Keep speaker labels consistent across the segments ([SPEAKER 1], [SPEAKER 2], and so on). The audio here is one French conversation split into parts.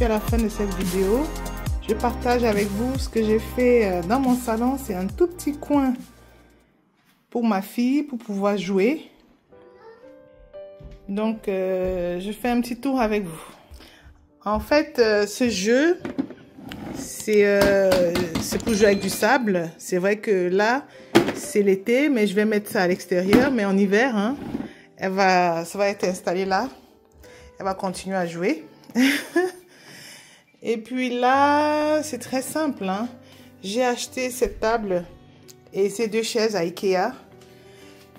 [SPEAKER 1] suis à la fin de cette vidéo. Je partage avec vous ce que j'ai fait dans mon salon. C'est un tout petit coin pour ma fille, pour pouvoir jouer. Donc, je fais un petit tour avec vous. En fait, ce jeu, c'est pour jouer avec du sable. C'est vrai que là, c'est l'été, mais je vais mettre ça à l'extérieur. Mais en hiver, hein, ça va être installé là. Elle va continuer à jouer. Et puis là, c'est très simple, hein. J'ai acheté cette table et ces deux chaises à Ikea.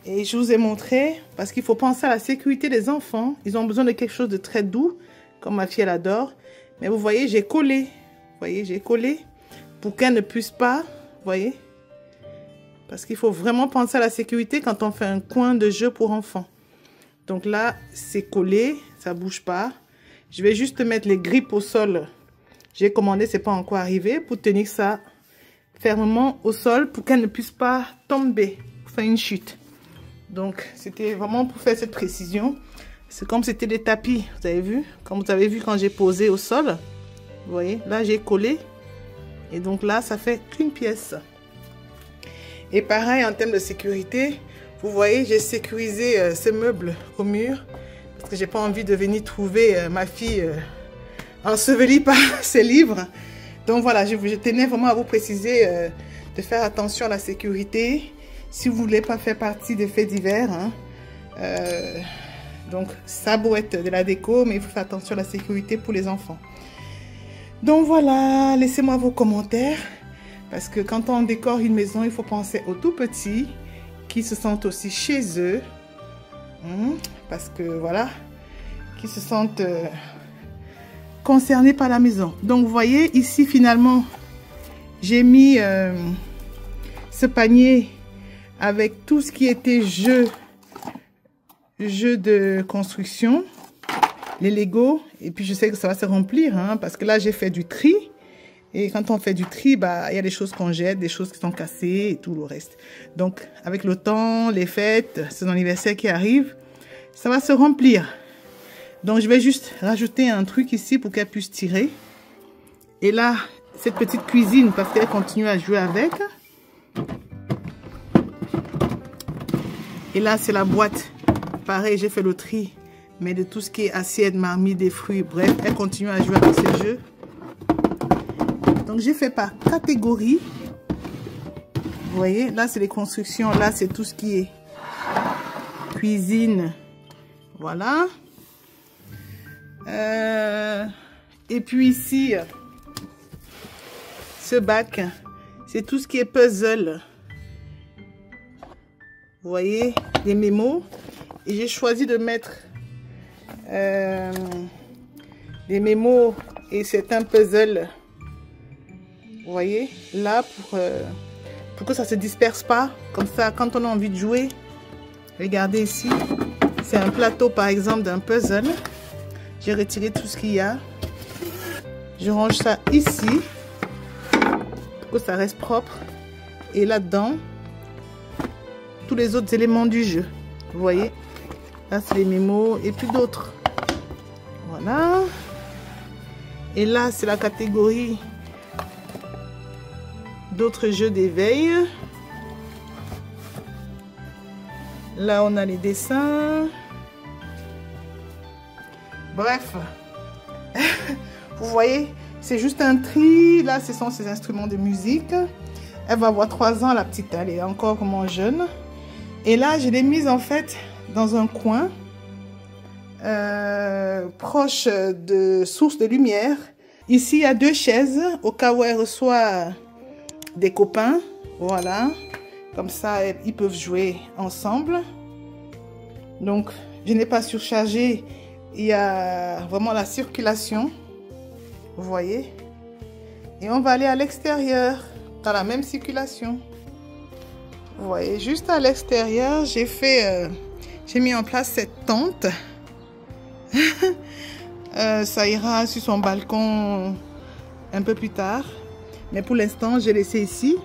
[SPEAKER 1] Et je vous ai montré, parce qu'il faut penser à la sécurité des enfants. Ils ont besoin de quelque chose de très doux, comme ma fille, elle adore. Mais vous voyez, j'ai collé. Vous voyez, j'ai collé pour qu'elle ne puisse pas, vous voyez. Parce qu'il faut vraiment penser à la sécurité quand on fait un coin de jeu pour enfants. Donc là, c'est collé, ça ne bouge pas. Je vais juste mettre les grippes au sol. J'ai commandé, c'est pas encore arrivé, pour tenir ça fermement au sol pour qu'elle ne puisse pas tomber, pour faire une chute. Donc, c'était vraiment pour faire cette précision. C'est comme c'était des tapis, vous avez vu? Comme vous avez vu quand j'ai posé au sol. Vous voyez, là, j'ai collé. Et donc là, ça fait qu'une pièce. Et pareil, en termes de sécurité, vous voyez, j'ai sécurisé ce meuble au mur. Parce que j'ai pas envie de venir trouver ma fille ensevelie par ses livres. Donc voilà, je tenais vraiment à vous préciser de faire attention à la sécurité. Si vous voulez pas faire partie des faits divers, hein, donc ça doit être de la déco, mais il faut faire attention à la sécurité pour les enfants. Donc voilà, laissez-moi vos commentaires, parce que quand on décore une maison, il faut penser aux tout petits, qui se sentent aussi chez eux, parce que voilà, qui se sentent concernés par la maison. Donc vous voyez, ici finalement, j'ai mis ce panier avec tout ce qui était jeu de construction, les Lego, et puis je sais que ça va se remplir, hein, parce que là j'ai fait du tri, et quand on fait du tri, bah, il y a des choses qu'on jette, des choses qui sont cassées et tout le reste. Donc avec le temps, les fêtes, son anniversaire qui arrive, ça va se remplir. Donc je vais juste rajouter un truc ici pour qu'elle puisse tirer. Et là, cette petite cuisine, parce qu'elle continue à jouer avec. Et là, c'est la boîte. Pareil, j'ai fait le tri. Mais de tout ce qui est assiette, marmite, des fruits, bref, elle continue à jouer avec ces jeux. Donc, j'ai fait par catégorie. Vous voyez, là, c'est les constructions. Là, c'est tout ce qui est cuisine. Voilà. Et puis ici, ce bac, c'est tout ce qui est puzzle. Vous voyez, les mémos. Et j'ai choisi de mettre des mémos et c'est un puzzle. Vous voyez, là pour que ça se disperse pas. Comme ça, quand on a envie de jouer, regardez ici, c'est un plateau par exemple d'un puzzle. J'ai retiré tout ce qu'il y a. Je range ça ici pour que ça reste propre. Et là-dedans, tous les autres éléments du jeu. Vous voyez, là c'est les mémos et puis d'autres. Voilà. Et là c'est la catégorie d'autres jeux d'éveil. Là on a les dessins. Bref, vous voyez, c'est juste un tri. Là, ce sont ses instruments de musique. Elle va avoir 3 ans, la petite, elle est encore vraiment jeune. Et là, je l'ai mise en fait dans un coin proche de source de lumière. Ici, il y a 2 chaises au cas où elle reçoit des copains. Voilà, comme ça, ils peuvent jouer ensemble. Donc, je n'ai pas surchargé. Il y a vraiment la circulation, vous voyez. Et on va aller à l'extérieur, dans la même circulation. Vous voyez, juste à l'extérieur, j'ai mis en place cette tente. Ça ira sur son balcon un peu plus tard. Mais pour l'instant, j'ai laissé ici.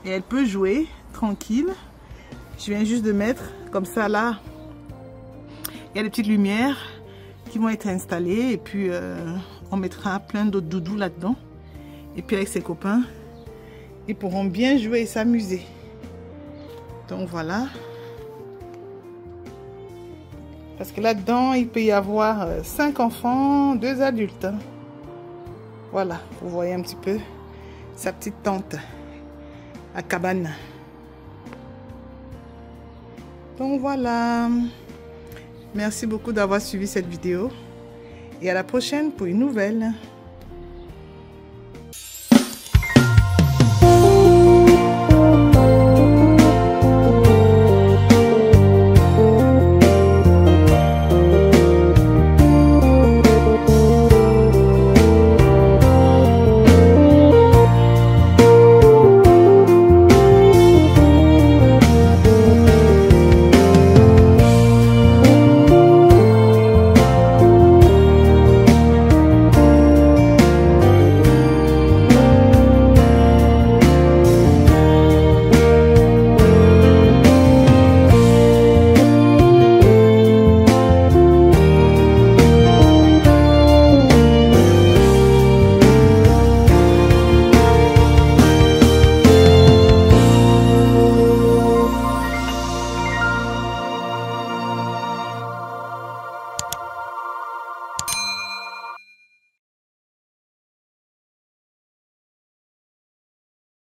[SPEAKER 1] Et elle peut jouer tranquille. Je viens juste de mettre comme ça là. Il y a des petites lumières qui vont être installées et puis On mettra plein d'autres doudous là-dedans. Et puis avec ses copains, ils pourront bien jouer et s'amuser. Donc voilà. Parce que là-dedans, il peut y avoir 5 enfants, 2 adultes. Voilà, vous voyez un petit peu sa petite tente à cabane. Donc voilà. Merci beaucoup d'avoir suivi cette vidéo. Et à la prochaine pour une nouvelle.